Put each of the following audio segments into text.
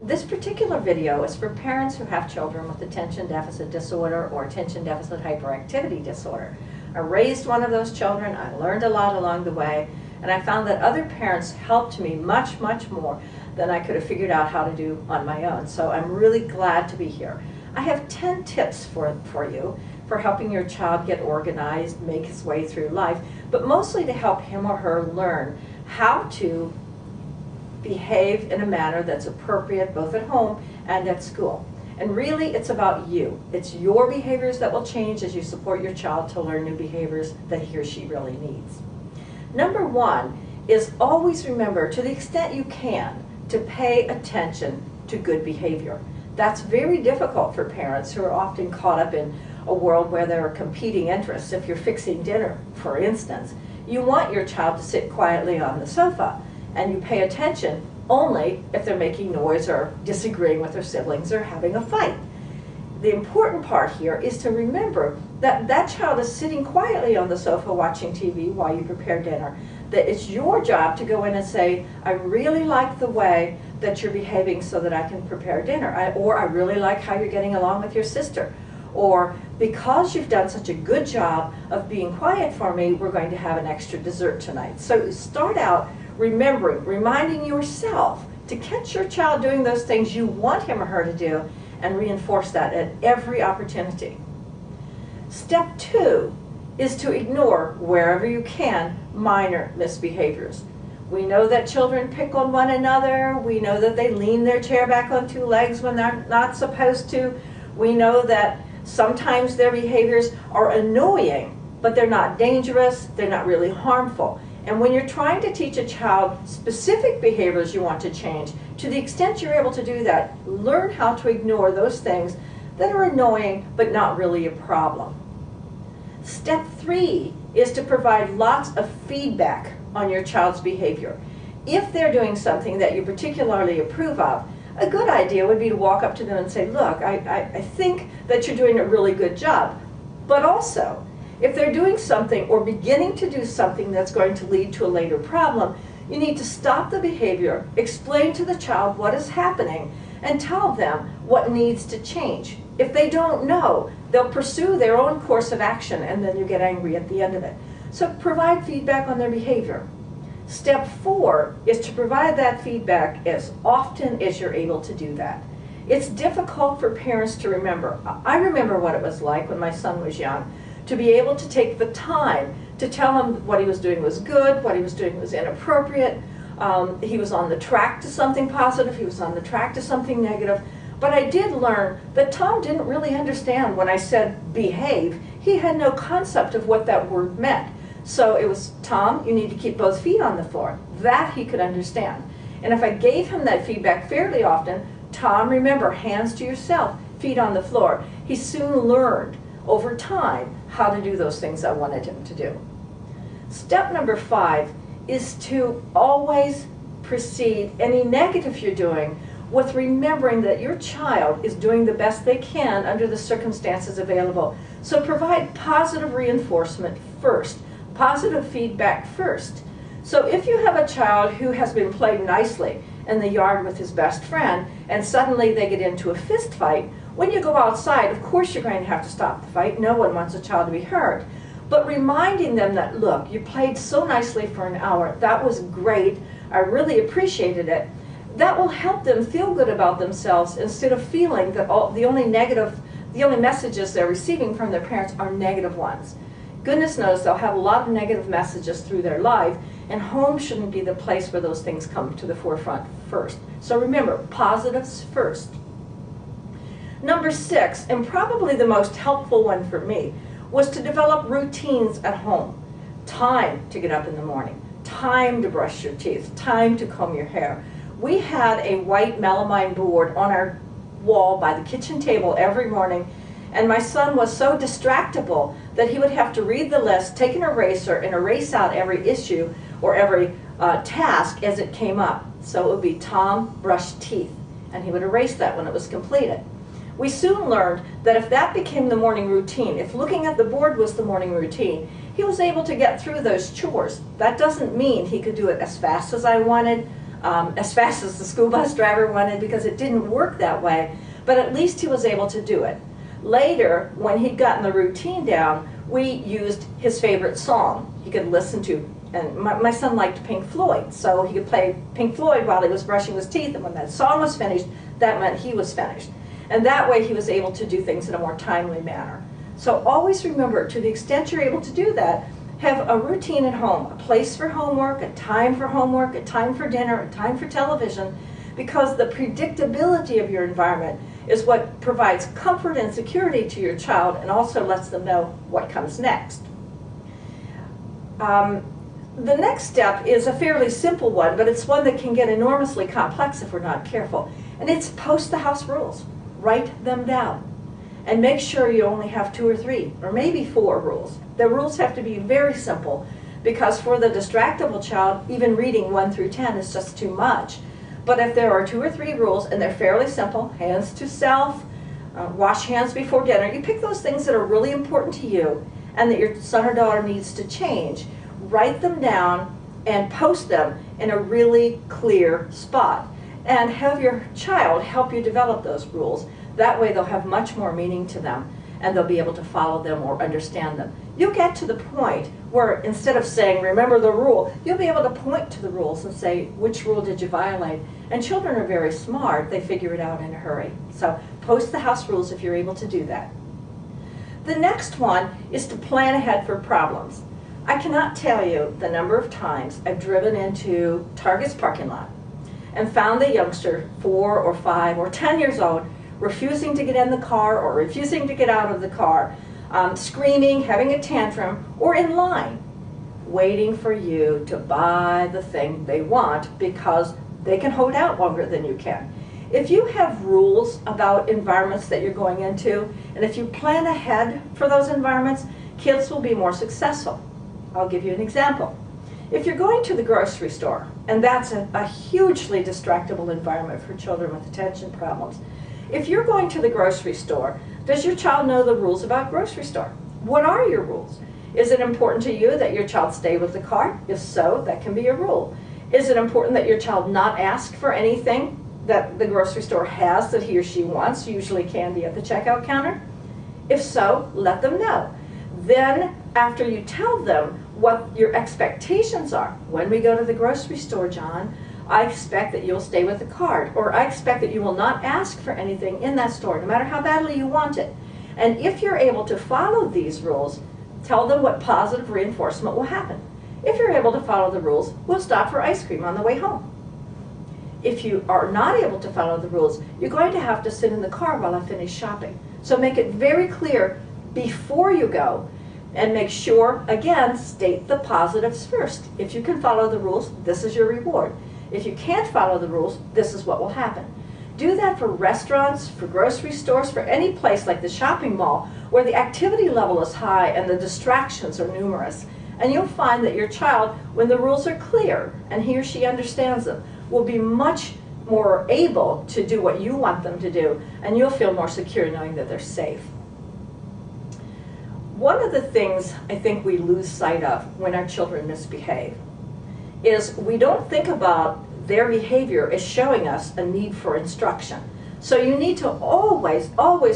This particular video is for parents who have children with attention deficit disorder or attention deficit hyperactivity disorder. I raised one of those children, I learned a lot along the way, and I found that other parents helped me much more than I could have figured out how to do on my own. So I'm really glad to be here. I have 10 tips for you for helping your child get organized, make his way through life, but mostly to help him or her learn how to behave in a manner that's appropriate both at home and at school. And really, it's about you. It's your behaviors that will change as you support your child to learn new behaviors that he or she really needs. Number one is always remember, to the extent you can, to pay attention to good behavior. That's very difficult for parents who are often caught up in a world where there are competing interests. If you're fixing dinner, for instance, you want your child to sit quietly on the sofa, and you pay attention only if they're making noise or disagreeing with their siblings or having a fight. The important part here is to remember that that child is sitting quietly on the sofa watching TV while you prepare dinner, that it's your job to go in and say, I really like the way that you're behaving so that I can prepare dinner, or I really like how you're getting along with your sister, or because you've done such a good job of being quiet for me, we're going to have an extra dessert tonight. So start out reminding yourself to catch your child doing those things you want him or her to do and reinforce that at every opportunity. Step two is to ignore, wherever you can, minor misbehaviors. We know that children pick on one another. We know that they lean their chair back on two legs when they're not supposed to. We know that sometimes their behaviors are annoying, but they're not dangerous, they're not really harmful. And when you're trying to teach a child specific behaviors you want to change, to the extent you're able to do that, learn how to ignore those things that are annoying but not really a problem. Step three is to provide lots of feedback on your child's behavior. If they're doing something that you particularly approve of, a good idea would be to walk up to them and say, look, I think that you're doing a really good job, but also, if they're doing something or beginning to do something that's going to lead to a later problem, you need to stop the behavior, explain to the child what is happening, and tell them what needs to change. If they don't know, they'll pursue their own course of action, and then you get angry at the end of it. So provide feedback on their behavior. Step four is to provide that feedback as often as you're able to do that. It's difficult for parents to remember. I remember what it was like when my son was young, to be able to take the time to tell him what he was doing was good, what he was doing was inappropriate. He was on the track to something positive, he was on the track to something negative. But I did learn that Tom didn't really understand when I said behave. He had no concept of what that word meant. So it was, Tom, you need to keep both feet on the floor. That he could understand. And if I gave him that feedback fairly often, Tom, remember, hands to yourself, feet on the floor. He soon learned over time how to do those things I wanted him to do. Step number five is to always precede any negative you're doing with remembering that your child is doing the best they can under the circumstances available. So provide positive reinforcement first, positive feedback first. So if you have a child who has been playing nicely in the yard with his best friend and suddenly they get into a fist fight, when you go outside, of course you're going to have to stop the fight. No one wants a child to be hurt. But reminding them that, look, you played so nicely for an hour. That was great. I really appreciated it. That will help them feel good about themselves instead of feeling that the only messages they're receiving from their parents are negative ones. Goodness knows they'll have a lot of negative messages through their life, and home shouldn't be the place where those things come to the forefront first. So remember, positives first. Number six, and probably the most helpful one for me, was to develop routines at home. Time to get up in the morning, time to brush your teeth, time to comb your hair. We had a white melamine board on our wall by the kitchen table every morning, and my son was so distractible that he would have to read the list, take an eraser, and erase out every issue or every task as it came up. So it would be Tom, brush teeth, and he would erase that when it was completed. We soon learned that if that became the morning routine, if looking at the board was the morning routine, he was able to get through those chores. That doesn't mean he could do it as fast as I wanted. as fast as the school bus driver wanted, because it didn't work that way, but at least he was able to do it. Later, when he'd gotten the routine down, we used his favorite song he could listen to. And my son liked Pink Floyd, so he could play Pink Floyd while he was brushing his teeth, and when that song was finished, that meant he was finished. And that way he was able to do things in a more timely manner. So always remember, to the extent you're able to do that, have a routine at home, a place for homework, a time for dinner, a time for television, because the predictability of your environment is what provides comfort and security to your child and also lets them know what comes next. The next step is a fairly simple one, but it's one that can get enormously complex if we're not careful. And it's post the house rules. Write them down. And make sure you only have 2 or 3, or maybe 4 rules. The rules have to be very simple, because for the distractible child, even reading 1 through 10 is just too much. But if there are 2 or 3 rules, and they're fairly simple, hands to self, wash hands before dinner, you pick those things that are really important to you and that your son or daughter needs to change. Write them down and post them in a really clear spot. And have your child help you develop those rules. That way they'll have much more meaning to them, and they'll be able to follow them or understand them. You'll get to the point where instead of saying, remember the rule, you'll be able to point to the rules and say, which rule did you violate? And children are very smart. They figure it out in a hurry. So post the house rules if you're able to do that. The next one is to plan ahead for problems. I cannot tell you the number of times I've driven into Target's parking lot and found the youngster, 4 or 5 or 10 years old, refusing to get in the car or refusing to get out of the car, screaming, having a tantrum, or in line, waiting for you to buy the thing they want because they can hold out longer than you can. If you have rules about environments that you're going into, and if you plan ahead for those environments, kids will be more successful. I'll give you an example. If you're going to the grocery store, and that's a hugely distractible environment for children with attention problems, if you're going to the grocery store, does your child know the rules about grocery store? What are your rules? Is it important to you that your child stay with the cart? If so, that can be a rule. Is it important that your child not ask for anything that the grocery store has that he or she wants, usually candy at the checkout counter? If so, let them know. Then, after you tell them what your expectations are, when we go to the grocery store, John, I expect that you'll stay with the cart, or I expect that you will not ask for anything in that store, no matter how badly you want it. And if you're able to follow these rules, tell them what positive reinforcement will happen. If you're able to follow the rules, we'll stop for ice cream on the way home. If you are not able to follow the rules, you're going to have to sit in the car while I finish shopping. So make it very clear before you go, and make sure, again, state the positives first. If you can follow the rules, this is your reward. If you can't follow the rules, this is what will happen. Do that for restaurants, for grocery stores, for any place like the shopping mall where the activity level is high and the distractions are numerous. And you'll find that your child, when the rules are clear and he or she understands them, will be much more able to do what you want them to do, and you'll feel more secure knowing that they're safe. One of the things I think we lose sight of when our children misbehave is we don't think about their behavior as showing us a need for instruction. So you need to always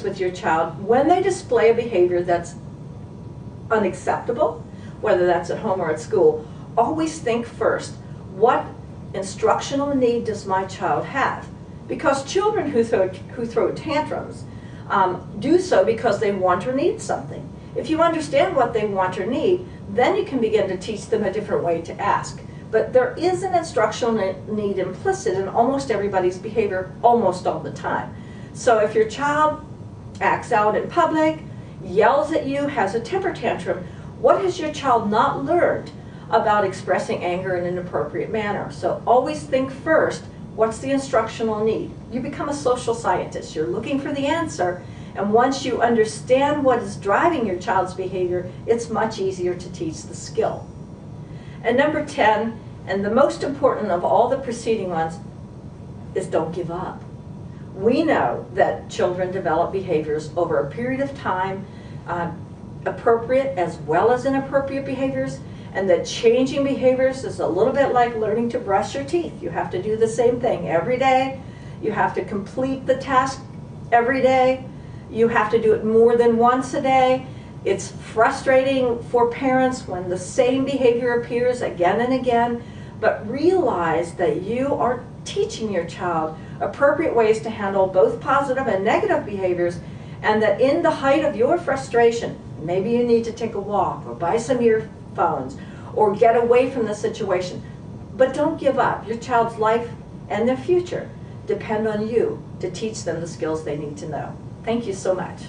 with your child, when they display a behavior that's unacceptable, whether that's at home or at school, always think first, what instructional need does my child have? Because children who throw tantrums do so because they want or need something. If you understand what they want or need, then you can begin to teach them a different way to ask. But there is an instructional need implicit in almost everybody's behavior almost all the time. So if your child acts out in public, yells at you, has a temper tantrum, what has your child not learned about expressing anger in an appropriate manner? So always think first, what's the instructional need? You become a social scientist. You're looking for the answer. And once you understand what is driving your child's behavior, it's much easier to teach the skill. And number 10, and the most important of all the preceding ones, is don't give up. We know that children develop behaviors over a period of time, appropriate as well as inappropriate behaviors, and that changing behaviors is a little bit like learning to brush your teeth. You have to do the same thing every day. You have to complete the task every day. You have to do it more than once a day. It's frustrating for parents when the same behavior appears again and again, but realize that you are teaching your child appropriate ways to handle both positive and negative behaviors, and that in the height of your frustration, maybe you need to take a walk or buy some earphones or get away from the situation. But don't give up. Your child's life and their future depend on you to teach them the skills they need to know. Thank you so much.